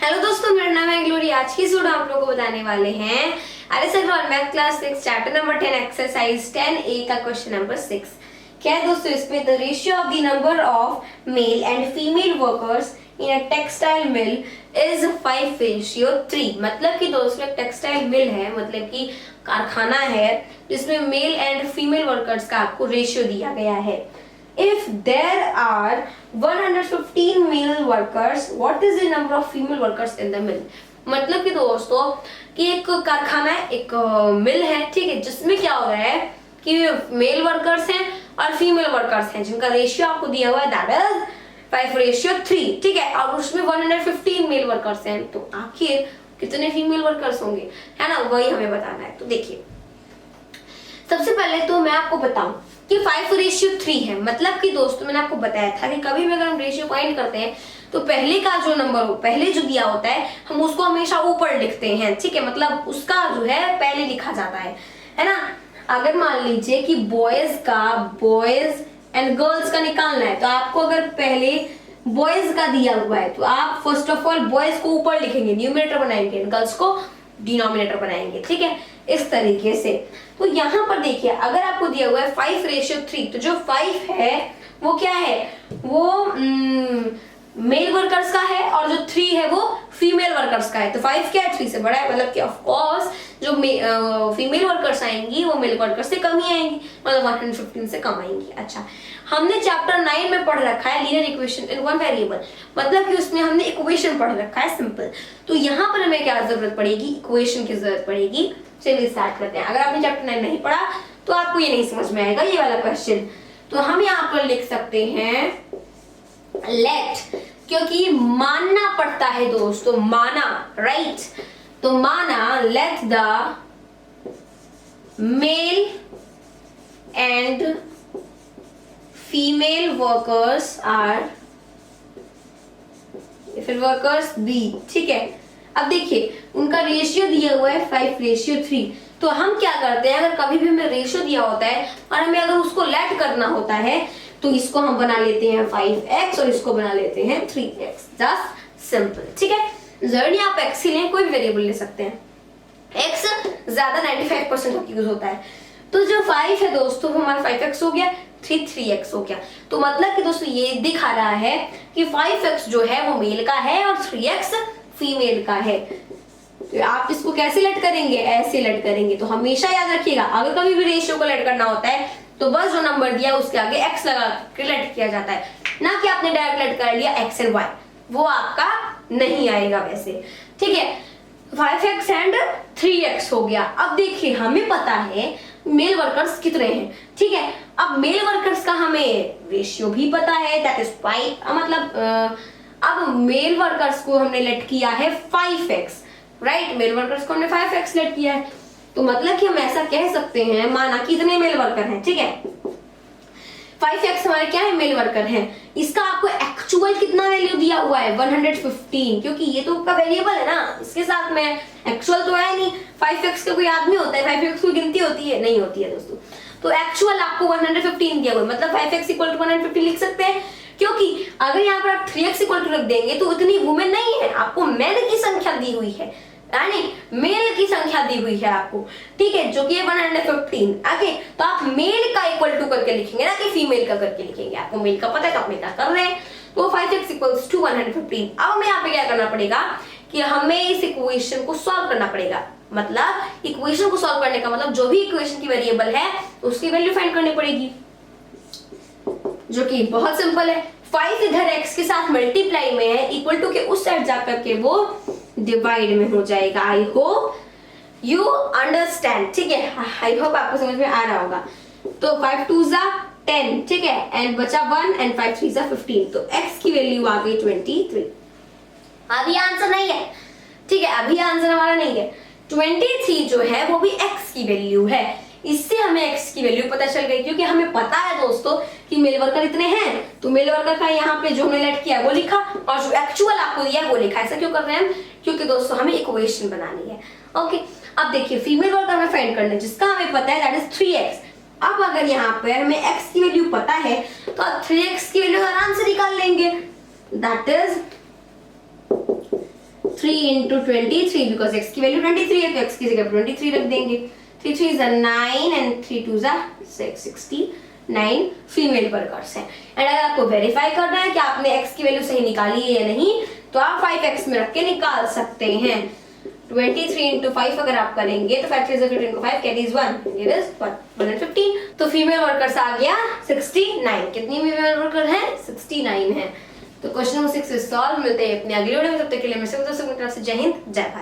Hello दोस्तों, मेरा नाम है ग्लोरी। आज की वीडियो आप लोगों को बताने वाले हैं RS Agarwal math class 6 chapter number 10 exercise 10A का क्वेश्चन नंबर 6। क्या है दोस्तों इसमें? The ratio of the number of male and female workers in a textile mill is 5:3। मतलब कि दोस्तों एक टेक्सटाइल मिल है, मतलब कि कारखाना है जिसमें मेल एंड फीमेल वर्कर्स का आपको रेशियो दिया गया है। If there are 115 male workers, what is the number of female workers in the mill? मतलब कि दोस्तों कि एक कारखाना है, एक मिल है, ठीक है, जिसमें क्या हो रहा है कि मेल वर्कर्स हैं और फीमेल वर्कर्स हैं, जिनका रेशियो आपको दिया हुआ है दैट इज 5:3, ठीक है, और उसमें 115 मेल वर्कर्स हैं। तो आखिर कितने फीमेल वर्कर्स होंगे, है ना, वही हमें बताना है। तो देखिए, सबसे पहले तो मैं आपको बताऊं कि 5:3 है। मतलब कि दोस्तों मैंने आपको बताया था कि कभी भी अगर हम रेशियो फाइंड करते हैं तो पहले का जो नंबर हो, पहले जो दिया होता है हम उसको हमेशा ऊपर लिखते हैं, ठीक है, मतलब उसका जो है पहले लिखा जाता है ना। अगर मान लीजिए कि बॉयज एंड गर्ल्स का निकालना है तो आपको अगर पहले बॉयज का दिया हुआ है तो आप फर्स्ट ऑफ ऑल बॉयज को ऊपर लिखेंगे, न्यूमरेटर बनाएंगे, गर्ल्स को डिनोमिनेटर बनाएंगे, ठीक है, इस तरीके से। तो यहाँ पर देखिए, अगर आपको दिया हुआ है 5:3, तो जो 5 है वो क्या है, वो मेल वर्कर्स का है और जो 3 है वो फीमेल वर्कर्स का है। तो 5 क्या है, 3 से बड़ा है, मतलब कि ऑफ कोर्स जो फीमेल वर्कर्स आएंगी वो मेल वर्कर्स से कम ही आएंगी, मतलब 115 से कम आएंगी। अच्छा, हमने चैप्टर 9 में पढ़ रखा है linear equation in one variable, मतलब कि उसमें हमने इक्वेशन पढ़ रखा है सिंपल। तो यहाँ पर हमें क्या जरूरत पड़ेगी, इक्वेशन की जरूरत पड़ेगी। चलिए स्टार्ट करते हैं। अगर आपने चैप्टर 9 नहीं पढ़ा तो आपको ये नहीं समझ में आएगा ये वाला क्वेश्चन। तो हम यहाँ पर लिख सकते हैं लेट, क्योंकि मानना पड़ता है दोस्तों, माना, राइट। तो माना let the male and female workers are workers be, ठीक है। अब देखिए उनका रेशियो दिया हुआ है 5:3। तो हम क्या करते हैं, अगर कभी भी हमें रेशियो दिया होता है और हमें अगर उसको लेट करना होता है तो इसको हम बना लेते हैं 5x और इसको बना लेते हैं 3x, जस्ट सिंपल, ठीक है। जरूरी आप x ही लें, कोई भी वेरिएबल ले सकते हैं। x ज्यादा 95% यूज होता है। तो जो 5 है दोस्तों वो हमारा 5x हो गया, 3x हो गया। तो मतलब कि दोस्तों ये दिखा रहा है कि 5x जो है वो मेल का है और 3x फीमेल का है। तो आप इसको कैसे लेट करेंगे, ऐसे लेट करेंगे। तो हमेशा याद रखिएगा, अगर कभी भी रेशियो को लेट करना होता है तो बस जो नंबर दिया उसके आगे x लगा के लेट किया जाता है, ना कि आपने डायरेक्ट लेट कर लिया x एंड y, वो आपका नहीं आएगा वैसे, ठीक है। 5x एंड 3x हो गया। अब देखिए हमें पता है मेल वर्कर्स कितने हैं, ठीक है। अब मेल वर्कर्स का हमें रेशियो भी पता है, दैट इज 5, मतलब अब मेल वर्कर्स को हमने लेट किया है 5x, राइट। मेल वर्कर्स को हमने 5x लेट किया है, तो मतलब कि हम ऐसा कह सकते हैं, माना कितने मेल वर्कर हैं, ठीक है, 5x हमारे क्या है, मेल वर्कर हैं। इसका आपको एक्चुअल कितना वैल्यू दिया हुआ है 115, क्योंकि ये तो आपका वेरिएबल है ना, इसके साथ में एक्चुअल तो है नहीं। 5x का कोई आदमी होता है, 5x की गिनती होती है, नहीं होती है दोस्तों। तो एक्चुअल आपको 115 दिया हुआ है, मतलब 5x = 115 लिख सकते हैं, क्योंकि अगर यहाँ पर आप 3x = रख देंगे तो इतनी वुमेन नहीं है, आपको मेन की संख्या दी हुई है, यानी मेल की संख्या दी हुई है आपको, ठीक है, जो कि है 115। ओके, तो आप मेल का इक्वल टू करके लिखेंगे ना कि फीमेल का करके लिखेंगे। आपको मेल का पता है तो आप मेल का कर रहे हैं, तो 5x = 115। अब हमें यहाँ पे क्या करना पड़ेगा कि हमें इस इक्वेशन को सॉल्व करना पड़ेगा। मतलब इक्वेशन को सॉल्व करने का मतलब जो भी इक्वेशन की वेरिएबल है उसकी वैल्यू फाइंड करनी पड़ेगी, जो कि बहुत सिंपल है। 5 इधर x के साथ मल्टीप्लाई में है, इक्वल टू के उस साइड जाकर के वो डिवाइड में हो जाएगा। आई होप यू अंडरस्टैंड, ठीक है, आई होप आपको समझ में आ रहा होगा। तो 5 2 = 10, ठीक है, एंड बचा 1 एंड 5 3 = 15, तो x की वैल्यू आ गई 23। अभी आंसर नहीं है, ठीक है, अभी आंसर हमारा नहीं है। 23 जो है वो भी x की वैल्यू है। इससे हमें x की वैल्यू पता चल गई, क्योंकि हमें पता है दोस्तों कि मेल वर्कर इतने हैं, तो मेल वर्कर का यहाँ पे जो हमने लेट किया वो लिखा और जो एक्चुअल आपको दिया वो लिखा। ऐसा क्यों कर रहे हैं हम, क्योंकि दोस्तों हमें इक्वेशन बनानी है। ओके, अब देखिए फीमेल वर्कर हमें फाइंड करना है, जिसका हमें पता है दैट इज 3x। अब अगर यहाँ पे हमें x की वैल्यू पता है तो 3x की वैल्यू आराम से निकाल लेंगे, that is 3 into 23 because x की वैल्यू 23 है तो x की जगह 23 रख देंगे। 3 3 is 9 and 3 2 is 69 female workers हैं। एंड अगर आपको वेरीफाई करना है कि आपने x की वैल्यू सही निकाली है या नहीं तो आप 5x में रख के निकाल सकते हैं। 23 into 5 अगर आप करेंगे तो 5 3 15 को 5 is 1 it is 115। तो फीमेल वर्कर्स आ गया 69। कितनी फीमेल वर्कर है? 69 है। तो क्वेश्चन नंबर 6 इज सॉल्व। मिलते हैं अपने अगले वीडियो में, तब तक के लिए मैं सब दोस्तों की तरफ से जय हिंद जय भारत।